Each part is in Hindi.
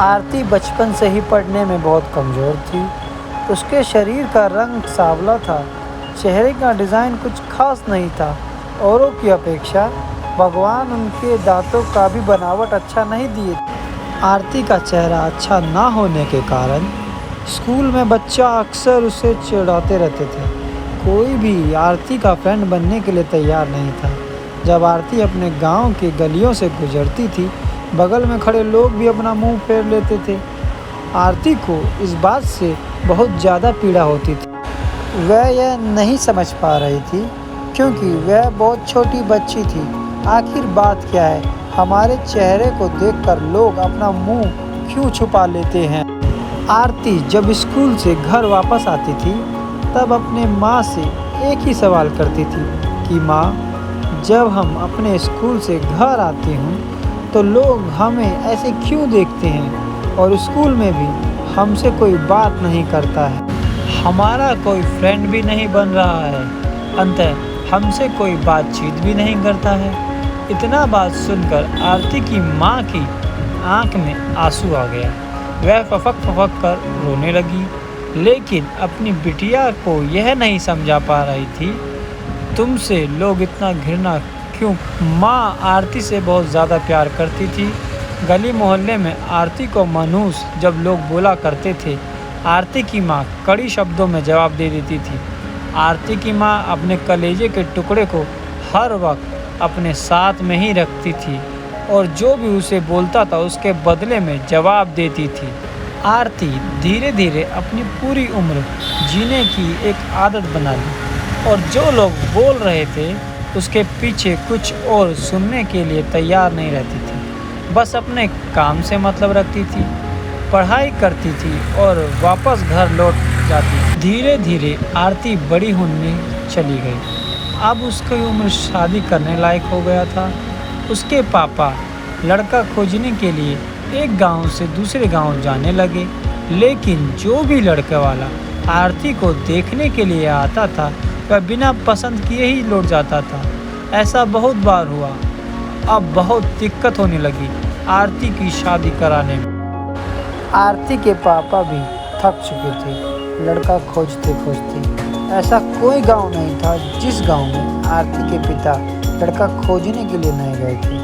आरती बचपन से ही पढ़ने में बहुत कमज़ोर थी। उसके शरीर का रंग सांवला था, चेहरे का डिज़ाइन कुछ खास नहीं था। औरों की अपेक्षा भगवान उनके दांतों का भी बनावट अच्छा नहीं दिए। आरती का चेहरा अच्छा ना होने के कारण स्कूल में बच्चा अक्सर उसे चिढ़ाते रहते थे। कोई भी आरती का फ्रेंड बनने के लिए तैयार नहीं था। जब आरती अपने गांव की गलियों से गुजरती थी, बगल में खड़े लोग भी अपना मुंह फेर लेते थे। आरती को इस बात से बहुत ज़्यादा पीड़ा होती थी। वह यह नहीं समझ पा रही थी क्योंकि वह बहुत छोटी बच्ची थी। आखिर बात क्या है, हमारे चेहरे को देखकर लोग अपना मुंह क्यों छुपा लेते हैं। आरती जब स्कूल से घर वापस आती थी तब अपने माँ से एक ही सवाल करती थी कि माँ, जब हम अपने स्कूल से घर आते हैं तो लोग हमें ऐसे क्यों देखते हैं और स्कूल में भी हमसे कोई बात नहीं करता है, हमारा कोई फ्रेंड भी नहीं बन रहा है, अंततः हमसे कोई बातचीत भी नहीं करता है। इतना बात सुनकर आरती की माँ की आंख में आंसू आ गया। वह फपक कर रोने लगी, लेकिन अपनी बिटिया को यह नहीं समझा पा रही थी तुमसे लोग इतना घृणा क्यों। माँ आरती से बहुत ज़्यादा प्यार करती थी। गली मोहल्ले में आरती को मनहूस जब लोग बोला करते थे, आरती की माँ कड़ी शब्दों में जवाब दे देती थी। आरती की माँ अपने कलेजे के टुकड़े को हर वक्त अपने साथ में ही रखती थी और जो भी उसे बोलता था उसके बदले में जवाब देती थी। आरती धीरे धीरे अपनी पूरी उम्र जीने की एक आदत बना ली और जो लोग बोल रहे थे उसके पीछे कुछ और सुनने के लिए तैयार नहीं रहती थी। बस अपने काम से मतलब रखती थी, पढ़ाई करती थी और वापस घर लौट जाती। धीरे धीरे आरती बड़ी होने चली गई। अब उसकी उम्र शादी करने लायक हो गया था। उसके पापा लड़का खोजने के लिए एक गांव से दूसरे गांव जाने लगे, लेकिन जो भी लड़के वाला आरती को देखने के लिए आता था वह बिना पसंद किए ही लौट जाता था। ऐसा बहुत बार हुआ। अब बहुत दिक्कत होने लगी आरती की शादी कराने में। आरती के पापा भी थक चुके थे लड़का खोजते खोजते। ऐसा कोई गांव नहीं था जिस गांव में आरती के पिता लड़का खोजने के लिए नहीं गए थे।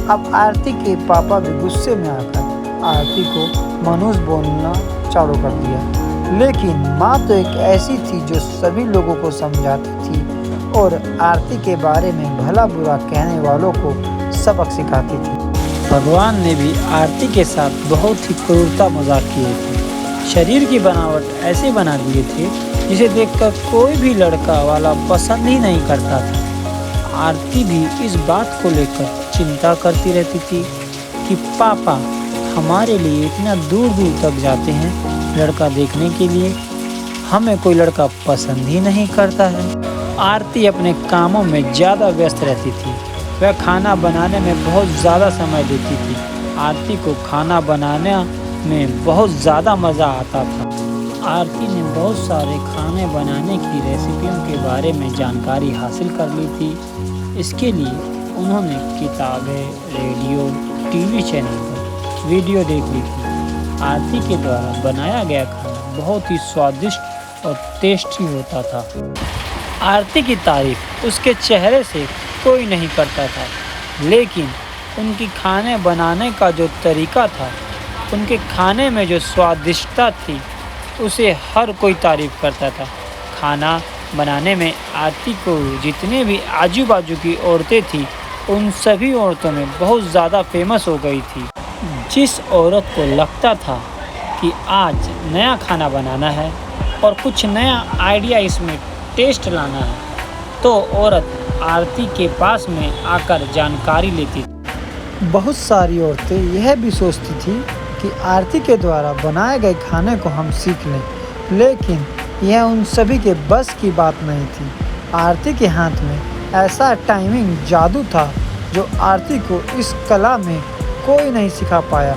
अब आरती के पापा भी गुस्से में आकर आरती को मनहूस बोलना चालू कर दिया। लेकिन माँ तो एक ऐसी थी जो सभी लोगों को समझाती थी और आरती के बारे में भला बुरा कहने वालों को सबक सिखाती थी। भगवान ने भी आरती के साथ बहुत ही क्रूरता मजाक किए थे। शरीर की बनावट ऐसे बना दिए थे जिसे देखकर कोई भी लड़का वाला पसंद ही नहीं करता था। आरती भी इस बात को लेकर चिंता करती रहती थी कि पापा हमारे लिए इतना दूर दूर तक जाते हैं लड़का देखने के लिए, हमें कोई लड़का पसंद ही नहीं करता है। आरती अपने कामों में ज़्यादा व्यस्त रहती थी। वह खाना बनाने में बहुत ज़्यादा समय देती थी। आरती को खाना बनाने में बहुत ज़्यादा मज़ा आता था। आरती ने बहुत सारे खाने बनाने की रेसिपियों के बारे में जानकारी हासिल कर ली थी। इसके लिए उन्होंने किताबें, रेडियो, टीवी चैनल पर वीडियो देख ली थी। आरती के द्वारा बनाया गया खाना बहुत ही स्वादिष्ट और टेस्टी होता था। आरती की तारीफ उसके चेहरे से कोई नहीं करता था, लेकिन उनकी खाने बनाने का जो तरीका था, उनके खाने में जो स्वादिष्टता थी, उसे हर कोई तारीफ करता था। खाना बनाने में आरती को जितने भी आजू बाजू की औरतें थी उन सभी औरतों में बहुत ज़्यादा फेमस हो गई थी। जिस औरत को लगता था कि आज नया खाना बनाना है और कुछ नया आइडिया इसमें टेस्ट लाना है, तो औरत आरती के पास में आकर जानकारी लेती थी। बहुत सारी औरतें यह भी सोचती थी कि आरती के द्वारा बनाए गए खाने को हम सीख लें, लेकिन यह उन सभी के बस की बात नहीं थी। आरती के हाथ में ऐसा टाइमिंग जादू था जो आरती को इस कला में कोई नहीं सिखा पाया।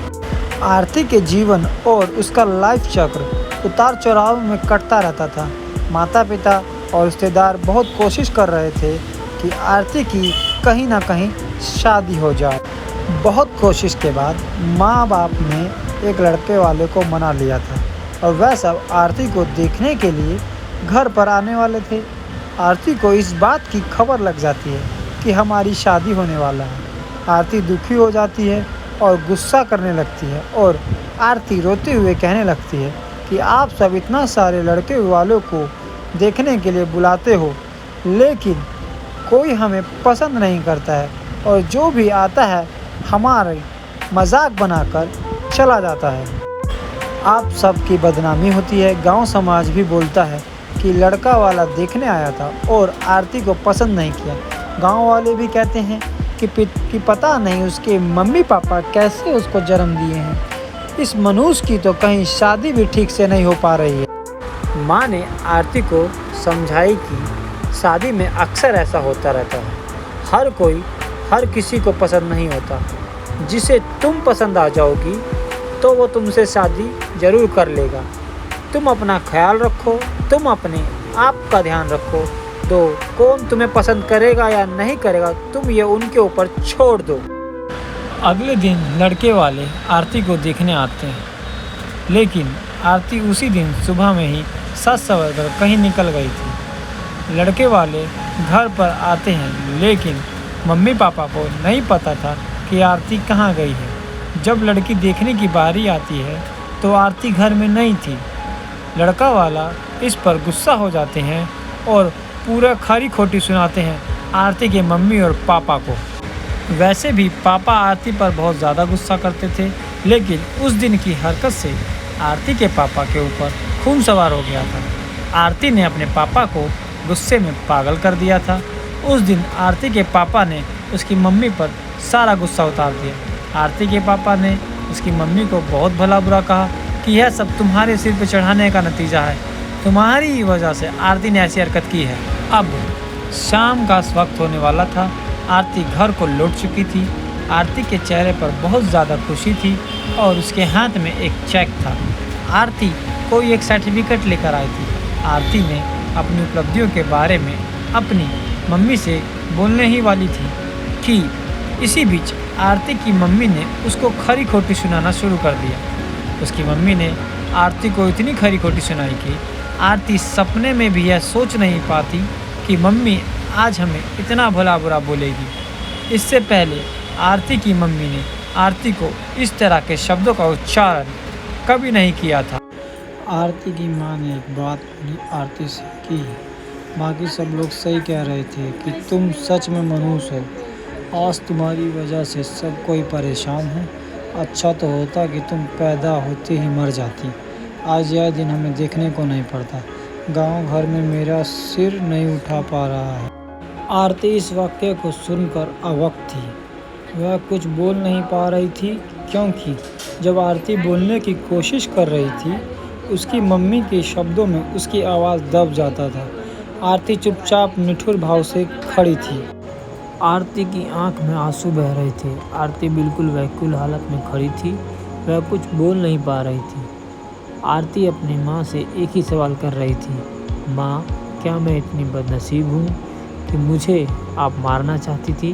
आरती के जीवन और उसका लाइफ चक्र उतार चढ़ाव में कटता रहता था। माता पिता और रिश्तेदार बहुत कोशिश कर रहे थे कि आरती की कहीं ना कहीं शादी हो जाए। बहुत कोशिश के बाद माँ बाप ने एक लड़के वाले को मना लिया था और वह सब आरती को देखने के लिए घर पर आने वाले थे। आरती को इस बात की खबर लग जाती है कि हमारी शादी होने वाला है। आरती दुखी हो जाती है और गुस्सा करने लगती है और आरती रोते हुए कहने लगती है कि आप सब इतना सारे लड़के वालों को देखने के लिए बुलाते हो, लेकिन कोई हमें पसंद नहीं करता है और जो भी आता है हमारे मजाक बनाकर चला जाता है। आप सब की बदनामी होती है। गांव समाज भी बोलता है कि लड़का वाला देखने आया था और आरती को पसंद नहीं किया। गांव वाले भी कहते हैं कि पता नहीं उसके मम्मी पापा कैसे उसको जन्म दिए हैं। इस मनुष्य की तो कहीं शादी भी ठीक से नहीं हो पा रही है। माँ ने आरती को समझाई कि शादी में अक्सर ऐसा होता रहता है। हर कोई हर किसी को पसंद नहीं होता। जिसे तुम पसंद आ जाओगी तो वो तुमसे शादी ज़रूर कर लेगा। तुम अपना ख्याल रखो, तुम अपने आप का ध्यान रखो। तो कौन तुम्हें पसंद करेगा या नहीं करेगा तुम ये उनके ऊपर छोड़ दो। अगले दिन लड़के वाले आरती को देखने आते हैं, लेकिन आरती उसी दिन सुबह में ही सज संवर कर कहीं निकल गई थी। लड़के वाले घर पर आते हैं, लेकिन मम्मी पापा को नहीं पता था कि आरती कहाँ गई है। जब लड़की देखने की बारी आती है तो आरती घर में नहीं थी। लड़का वाला इस पर गुस्सा हो जाते हैं और पूरा खरी खोटी सुनाते हैं आरती के मम्मी और पापा को। वैसे भी पापा आरती पर बहुत ज़्यादा गुस्सा करते थे, लेकिन उस दिन की हरकत से आरती के पापा के ऊपर खून सवार हो गया था। आरती ने अपने पापा को गुस्से में पागल कर दिया था। उस दिन आरती के पापा ने उसकी मम्मी पर सारा गुस्सा उतार दिया। आरती के पापा ने उसकी मम्मी को बहुत भला बुरा कहा कि यह सब तुम्हारे सिर पर चढ़ाने का नतीजा है। तुम्हारी ही वजह से आरती ने ऐसी हरकत की है। अब शाम का वक्त होने वाला था। आरती घर को लौट चुकी थी। आरती के चेहरे पर बहुत ज़्यादा खुशी थी और उसके हाथ में एक चेक था। आरती कोई एक सर्टिफिकेट लेकर आई थी। आरती ने अपनी उपलब्धियों के बारे में अपनी मम्मी से बोलने ही वाली थी कि इसी बीच आरती की मम्मी ने उसको खरी खोटी सुनाना शुरू कर दिया। उसकी मम्मी ने आरती को इतनी खरी खोटी सुनाई कि आरती सपने में भी यह सोच नहीं पाती कि मम्मी आज हमें इतना भला बुरा बोलेगी। इससे पहले आरती की मम्मी ने आरती को इस तरह के शब्दों का उच्चारण कभी नहीं किया था। आरती की माँ ने एक बात अपनी आरती से की। बाकी सब लोग सही कह रहे थे कि तुम सच में मनुष्य हो। आज तुम्हारी वजह से सब कोई परेशान है। अच्छा तो होता कि तुम पैदा होते ही मर जाती। आज यह दिन हमें देखने को नहीं पड़ता। गांव घर में मेरा सिर नहीं उठा पा रहा है। आरती इस वाक्य को सुनकर अवाक थी। वह कुछ बोल नहीं पा रही थी, क्योंकि जब आरती बोलने की कोशिश कर रही थी उसकी मम्मी के शब्दों में उसकी आवाज़ दब जाता था। आरती चुपचाप निठुर भाव से खड़ी थी। आरती की आंख में आंसू बह रहे थे। आरती बिल्कुल व्याकुल हालत में खड़ी थी। वह कुछ बोल नहीं पा रही थी। आरती अपनी माँ से एक ही सवाल कर रही थी, माँ, क्या मैं इतनी बदनसीब हूँ कि मुझे आप मारना चाहती थी?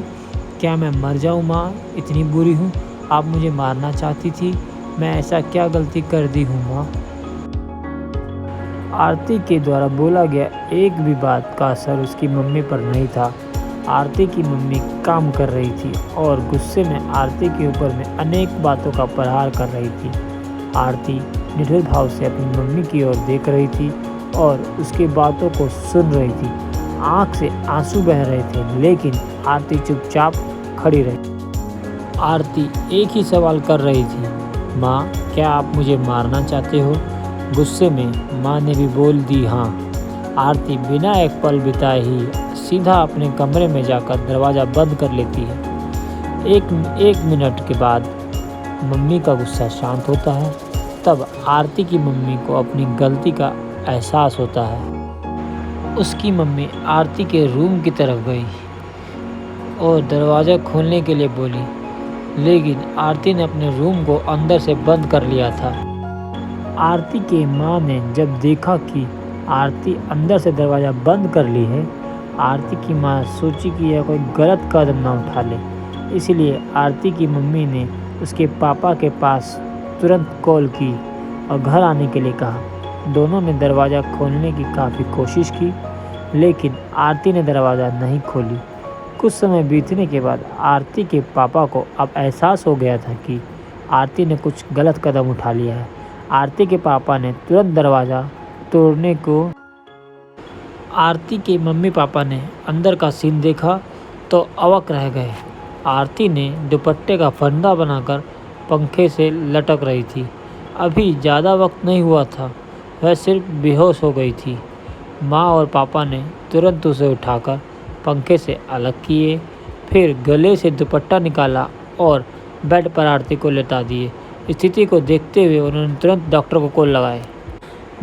क्या मैं मर जाऊँ माँ? इतनी बुरी हूँ? आप मुझे मारना चाहती थी? मैं ऐसा क्या गलती कर दी हूँ माँ? आरती के द्वारा बोला गया एक भी बात का असर उसकी मम्मी पर नहीं था। आरती की मम्मी काम कर रही थी और गुस्से में आरती के ऊपर में अनेक बातों का प्रहार कर रही थी। आरती निडर भाव से अपनी मम्मी की ओर देख रही थी और उसकी बातों को सुन रही थी। आंख से आंसू बह रहे थे, लेकिन आरती चुपचाप खड़ी रही। आरती एक ही सवाल कर रही थी, माँ, क्या आप मुझे मारना चाहते हो? गुस्से में माँ ने भी बोल दी हाँ। आरती बिना एक पल बिताए ही सीधा अपने कमरे में जाकर दरवाज़ा बंद कर लेती है। एक मिनट के बाद मम्मी का गुस्सा शांत होता है। तब आरती की मम्मी को अपनी गलती का एहसास होता है। उसकी मम्मी आरती के रूम की तरफ गई और दरवाज़ा खोलने के लिए बोली, लेकिन आरती ने अपने रूम को अंदर से बंद कर लिया था। आरती के माँ ने जब देखा कि आरती अंदर से दरवाज़ा बंद कर ली है, आरती की माँ सोची कि यह कोई गलत कदम ना उठा ले। इसलिए आरती की मम्मी ने उसके पापा के पास तुरंत कॉल की और घर आने के लिए कहा। दोनों ने दरवाज़ा खोलने की काफ़ी कोशिश की, लेकिन आरती ने दरवाज़ा नहीं खोली। कुछ समय बीतने के बाद आरती के पापा को अब एहसास हो गया था कि आरती ने कुछ गलत कदम उठा लिया है। आरती के पापा ने तुरंत दरवाज़ा तोड़ने को आरती के मम्मी पापा ने अंदर का सीन देखा तो अवाक रह गए। आरती ने दुपट्टे का फंदा बनाकर पंखे से लटक रही थी। अभी ज़्यादा वक्त नहीं हुआ था, वह सिर्फ बेहोश हो गई थी। माँ और पापा ने तुरंत उसे उठाकर पंखे से अलग किए, फिर गले से दुपट्टा निकाला और बेड पर आरती को लेटा दिए। स्थिति को देखते हुए उन्होंने तुरंत डॉक्टर को कॉल लगाए।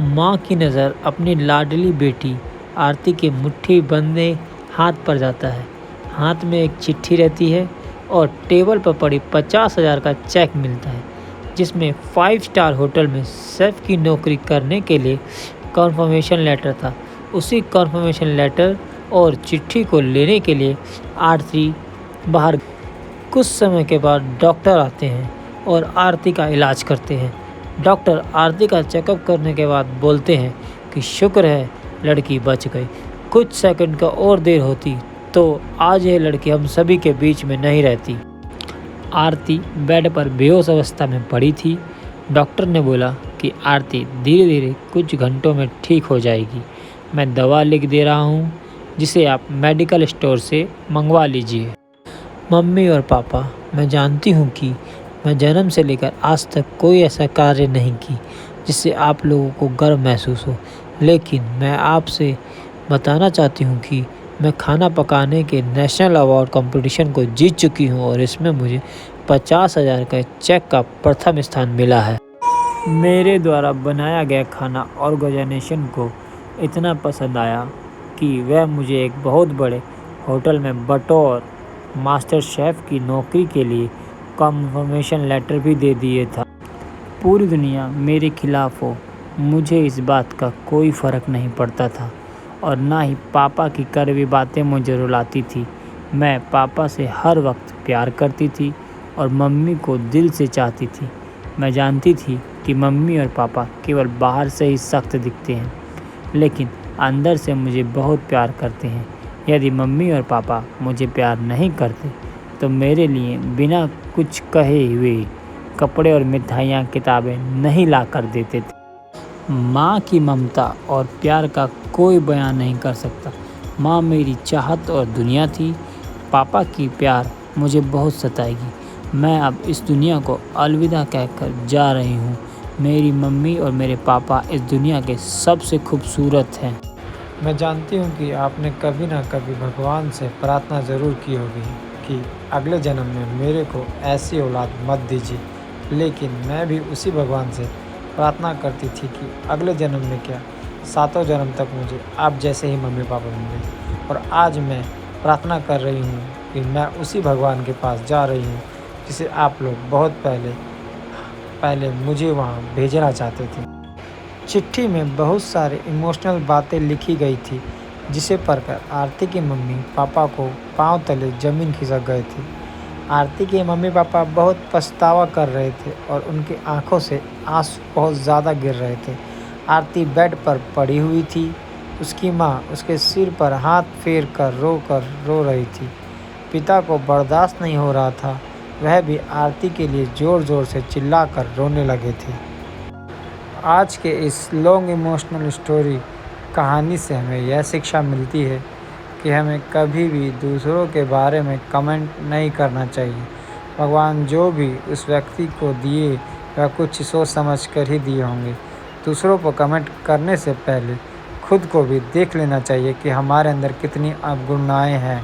माँ की नज़र अपनी लाडली बेटी आरती के मुट्ठी बंधे हाथ पर जाता है। हाथ में एक चिट्ठी रहती है और टेबल पर पड़ी 50,000 का चेक मिलता है, जिसमें 5 स्टार होटल में शेफ़ की नौकरी करने के लिए कन्फर्मेशन लेटर था। उसी कन्फर्मेशन लेटर और चिट्ठी को लेने के लिए आरती बाहर। कुछ समय के बाद डॉक्टर आते हैं और आरती का इलाज करते हैं। डॉक्टर आरती का चेकअप करने के बाद बोलते हैं कि शुक्र है लड़की बच गई। कुछ सेकंड का और देर होती तो आज यह लड़की हम सभी के बीच में नहीं रहती। आरती बेड पर बेहोश अवस्था में पड़ी थी। डॉक्टर ने बोला कि आरती धीरे धीरे कुछ घंटों में ठीक हो जाएगी। मैं दवा लिख दे रहा हूँ, जिसे आप मेडिकल स्टोर से मंगवा लीजिए। मम्मी और पापा, मैं जानती हूँ कि मैं जन्म से लेकर आज तक कोई ऐसा कार्य नहीं की जिससे आप लोगों को गर्व महसूस हो, लेकिन मैं आपसे बताना चाहती हूँ कि मैं खाना पकाने के नेशनल अवार्ड कंपटीशन को जीत चुकी हूँ और इसमें मुझे 50,000 का चेक का प्रथम स्थान मिला है। मेरे द्वारा बनाया गया खाना ऑर्गेनाइजेशन को इतना पसंद आया कि वह मुझे एक बहुत बड़े होटल में बतौर मास्टर शेफ़ की नौकरी के लिए कन्फर्मेशन लेटर भी दे दिए था। पूरी दुनिया मेरे खिलाफ हो, मुझे इस बात का कोई फ़र्क नहीं पड़ता था और ना ही पापा की कड़वी बातें मुझे रुलाती थी। मैं पापा से हर वक्त प्यार करती थी और मम्मी को दिल से चाहती थी। मैं जानती थी कि मम्मी और पापा केवल बाहर से ही सख्त दिखते हैं, लेकिन अंदर से मुझे बहुत प्यार करते हैं। यदि मम्मी और पापा मुझे प्यार नहीं करते तो मेरे लिए बिना कुछ कहे हुए कपड़े और मिठाइयाँ किताबें नहीं ला कर देते थे। माँ की ममता और प्यार का कोई बयान नहीं कर सकता। माँ मेरी चाहत और दुनिया थी। पापा की प्यार मुझे बहुत सताएगी। मैं अब इस दुनिया को अलविदा कहकर जा रही हूँ। मेरी मम्मी और मेरे पापा इस दुनिया के सबसे खूबसूरत हैं। मैं जानती हूँ कि आपने कभी ना कभी भगवान से प्रार्थना ज़रूर की होगी कि अगले जन्म में मेरे को ऐसी औलाद मत दीजिए, लेकिन मैं भी उसी भगवान से प्रार्थना करती थी कि अगले जन्म में क्या, 7 जन्म तक मुझे आप जैसे ही मम्मी पापा मिले। और आज मैं प्रार्थना कर रही हूँ कि मैं उसी भगवान के पास जा रही हूँ जिसे आप लोग बहुत पहले मुझे वहाँ भेजना चाहते थे। चिट्ठी में बहुत सारे इमोशनल बातें लिखी गई थी, जिसे पढ़कर आरती की मम्मी पापा को पांव तले ज़मीन खिसक गए थे। आरती के मम्मी पापा बहुत पछतावा कर रहे थे और उनकी आंखों से आंसू बहुत ज़्यादा गिर रहे थे। आरती बेड पर पड़ी हुई थी। उसकी माँ उसके सिर पर हाथ फेर कर रो रही थी। पिता को बर्दाश्त नहीं हो रहा था, वह भी आरती के लिए ज़ोर ज़ोर से चिल्लाकर रोने लगे थे। आज के इस लॉन्ग इमोशनल स्टोरी कहानी से हमें यह शिक्षा मिलती है कि हमें कभी भी दूसरों के बारे में कमेंट नहीं करना चाहिए। भगवान जो भी उस व्यक्ति को दिए वह कुछ सोच समझ कर ही दिए होंगे। दूसरों पर कमेंट करने से पहले खुद को भी देख लेना चाहिए कि हमारे अंदर कितनी अवगुणताएं हैं।